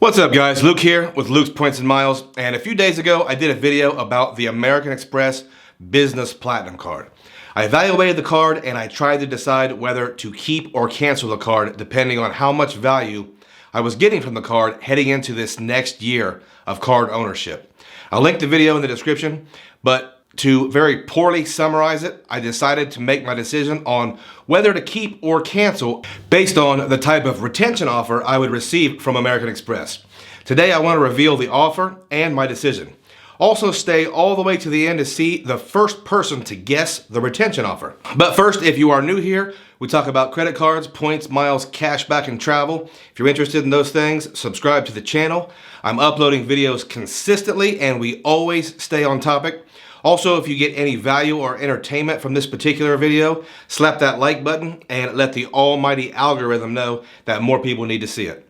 What's up guys, Luke here with Luke's Points and Miles, and a few days ago I did a video about the American Express Business Platinum card. I evaluated the card and I tried to decide whether to keep or cancel the card depending on how much value I was getting from the card heading into this next year of card ownership. I'll link the video in the description, but to very poorly summarize it, I decided to make my decision on whether to keep or cancel based on the type of retention offer I would receive from American Express. Today I want to reveal the offer and my decision. Also stay all the way to the end to see the first person to guess the retention offer. But first, if you are new here, we talk about credit cards, points, miles, cashback, and travel. If you're interested in those things, subscribe to the channel. I'm uploading videos consistently and we always stay on topic. Also, if you get any value or entertainment from this particular video, slap that like button and let the almighty algorithm know that more people need to see it.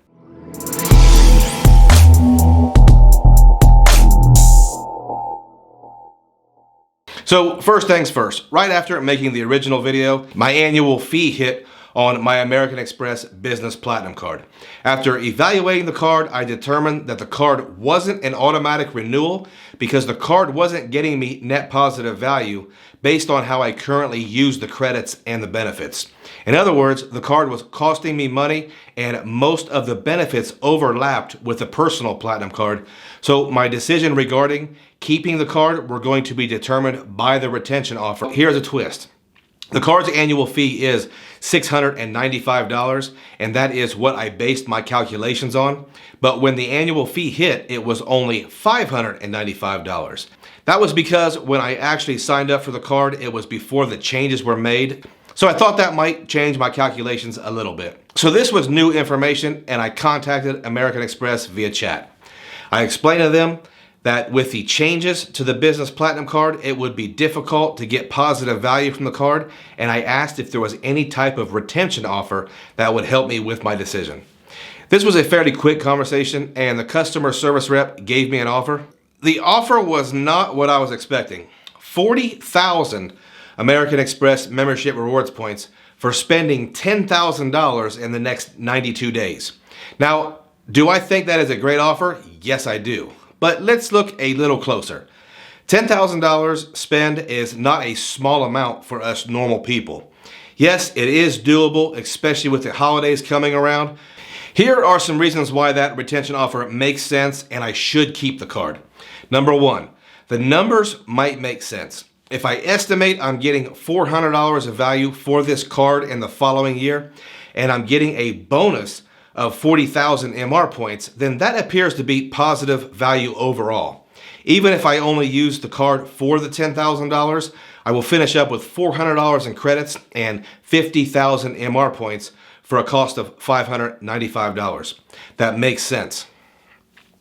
So first things first, right after making the original video, my annual fee hit on my American Express Business Platinum card. After evaluating the card, I determined that the card wasn't an automatic renewal because the card wasn't getting me net positive value based on how I currently use the credits and the benefits. In other words, the card was costing me money and most of the benefits overlapped with the personal Platinum card. So my decision regarding keeping the card were going to be determined by the retention offer. Here's a twist. The card's annual fee is $695, and that is what I based my calculations on. But when the annual fee hit, it was only $595. That was because when I actually signed up for the card, it was before the changes were made. So I thought that might change my calculations a little bit. So this was new information, and I contacted American Express via chat. I explained to them that with the changes to the Business Platinum card, it would be difficult to get positive value from the card, and I asked if there was any type of retention offer that would help me with my decision. This was a fairly quick conversation, and the customer service rep gave me an offer. The offer was not what I was expecting. 40,000 American Express membership rewards points for spending $10,000 in the next 92 days. Now, do I think that is a great offer? Yes, I do. But let's look a little closer. $10,000 spend is not a small amount for us normal people. Yes, it is doable, especially with the holidays coming around. Here are some reasons why that retention offer makes sense and I should keep the card. Number one, the numbers might make sense. If I estimate I'm getting $400 of value for this card in the following year, and I'm getting a bonus of 40,000 MR points, then that appears to be positive value overall. Even if I only use the card for the $10,000, I will finish up with $400 in credits and 50,000 MR points for a cost of $595. That makes sense.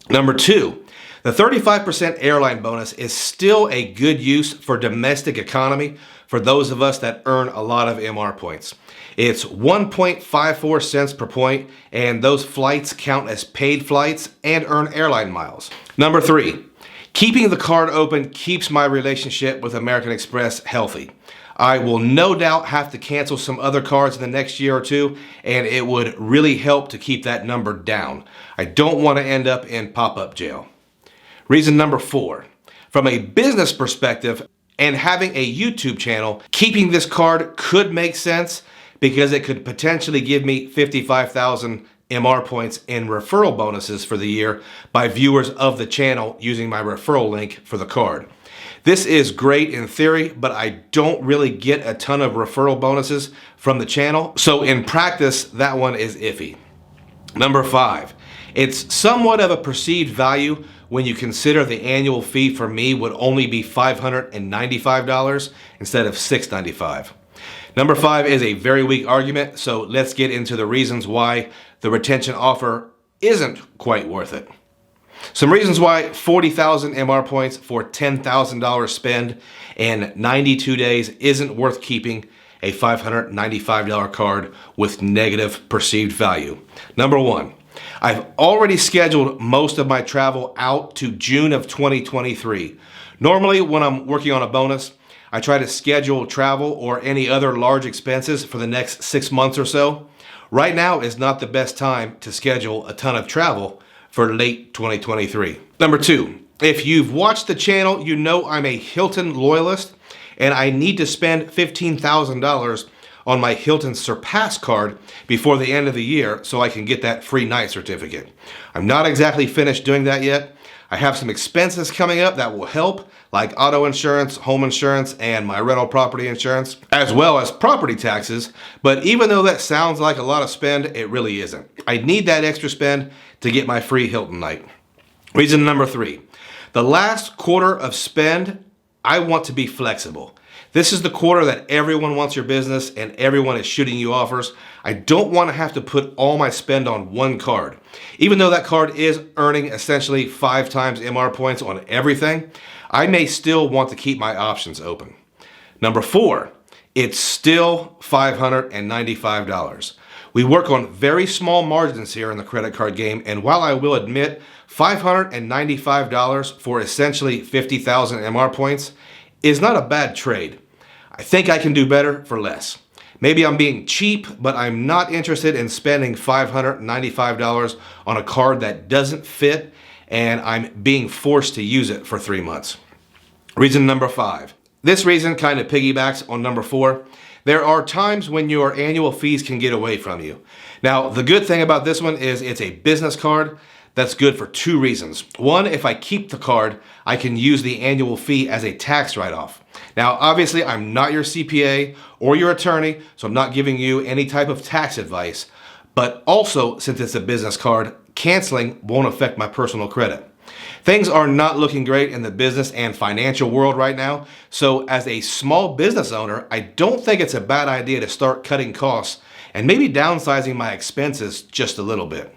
Number two, the 35% airline bonus is still a good use for domestic economy for those of us that earn a lot of MR points. It's 1.54 cents per point, and those flights count as paid flights and earn airline miles. Number three, keeping the card open keeps my relationship with American Express healthy. I will no doubt have to cancel some other cards in the next year or two, and it would really help to keep that number down. I don't want to end up in pop-up jail. Reason number four, from a business perspective and having a YouTube channel, keeping this card could make sense because it could potentially give me 55,000 MR points in referral bonuses for the year by viewers of the channel using my referral link for the card. This is great in theory, but I don't really get a ton of referral bonuses from the channel, so in practice, that one is iffy. Number five, it's somewhat of a perceived value when you consider the annual fee for me would only be $595 instead of $695. Number five is a very weak argument, so let's get into the reasons why the retention offer isn't quite worth it. Some reasons why 40,000 MR points for $10,000 spend in 92 days isn't worth keeping a $595 card with negative perceived value. Number one, I've already scheduled most of my travel out to June of 2023. Normally, when I'm working on a bonus, I try to schedule travel or any other large expenses for the next 6 months or so. Right now is not the best time to schedule a ton of travel for late 2023. Number 2, if you've watched the channel, you know I'm a Hilton loyalist and I need to spend $15,000 on my Hilton Surpass card before the end of the year so I can get that free night certificate. I'm not exactly finished doing that yet. I have some expenses coming up that will help, like auto insurance, home insurance, and my rental property insurance, as well as property taxes. But even though that sounds like a lot of spend, it really isn't. I need that extra spend to get my free Hilton night. Reason number 3, the last quarter of spend, I want to be flexible. This is the quarter that everyone wants your business and everyone is shooting you offers. I don't want to have to put all my spend on one card. Even though that card is earning essentially 5 times MR points on everything, I may still want to keep my options open. Number 4, it's still $595. We work on very small margins here in the credit card game, and while I will admit $595 for essentially 50,000 MR points is not a bad trade, I think I can do better for less. Maybe I'm being cheap, but I'm not interested in spending $595 on a card that doesn't fit and I'm being forced to use it for 3 months. Reason number 5. This reason kind of piggybacks on number 4. There are times when your annual fees can get away from you. Now, the good thing about this one is it's a business card. That's good for 2 reasons. 1, if I keep the card, I can use the annual fee as a tax write-off. Now, obviously, I'm not your CPA or your attorney, so I'm not giving you any type of tax advice. But also, since it's a business card, canceling won't affect my personal credit. Things are not looking great in the business and financial world right now, so as a small business owner, I don't think it's a bad idea to start cutting costs and maybe downsizing my expenses just a little bit.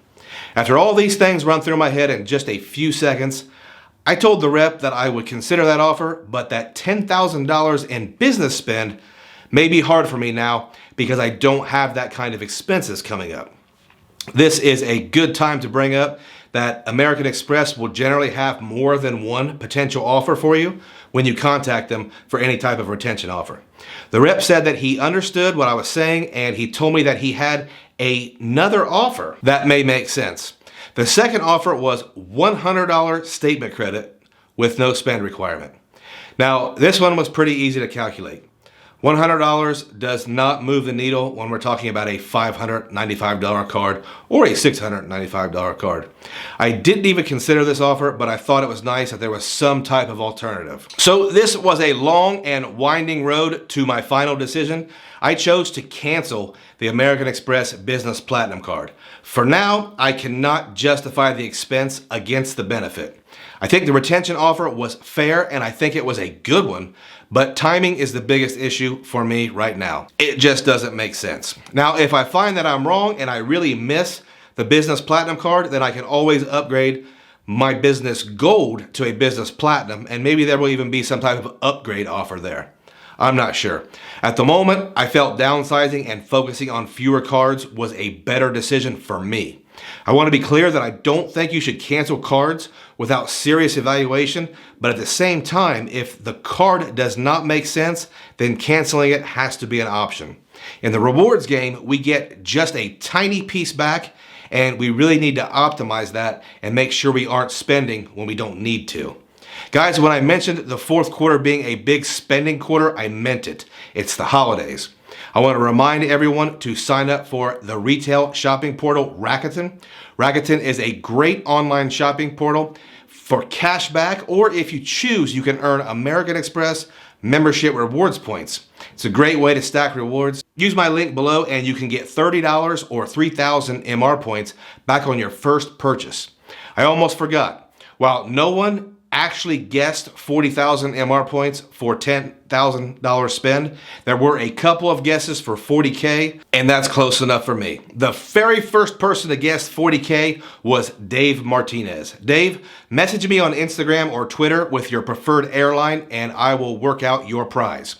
After all these things run through my head in just a few seconds, I told the rep that I would consider that offer, but that $10,000 in business spend may be hard for me now because I don't have that kind of expenses coming up. This is a good time to bring up that American Express will generally have more than one potential offer for you when you contact them for any type of retention offer. The rep said that he understood what I was saying and he told me that he had another offer that may make sense. The second offer was $100 statement credit with no spend requirement. Now, this one was pretty easy to calculate. $100 does not move the needle when we're talking about a $595 card or a $695 card. I didn't even consider this offer, but I thought it was nice that there was some type of alternative. So this was a long and winding road to my final decision. I chose to cancel the American Express Business Platinum card. For now, I cannot justify the expense against the benefit. I think the retention offer was fair and I think it was a good one, but timing is the biggest issue for me right now. It just doesn't make sense. Now, if I find that I'm wrong and I really miss the Business Platinum card, then I can always upgrade my Business Gold to a Business Platinum, and maybe there will even be some type of upgrade offer there. I'm not sure. At the moment, I felt downsizing and focusing on fewer cards was a better decision for me. I want to be clear that I don't think you should cancel cards without serious evaluation, but at the same time, if the card does not make sense, then canceling it has to be an option. In the rewards game, we get just a tiny piece back, and we really need to optimize that and make sure we aren't spending when we don't need to. Guys, when I mentioned the fourth quarter being a big spending quarter, I meant it. It's the holidays. I want to remind everyone to sign up for the retail shopping portal Rakuten. Rakuten is a great online shopping portal for cash back, or if you choose, you can earn American Express membership rewards points. It's a great way to stack rewards. Use my link below and you can get $30 or 3,000 MR points back on your first purchase. I almost forgot. While no one actually guessed 40,000 MR points for $10,000 spend, there were a couple of guesses for 40K, and that's close enough for me. The very first person to guess 40K was Dave Martinez. Dave, message me on Instagram or Twitter with your preferred airline and I will work out your prize.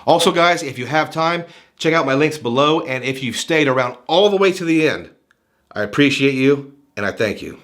Also guys, if you have time, check out my links below, and if you've stayed around all the way to the end, I appreciate you and I thank you.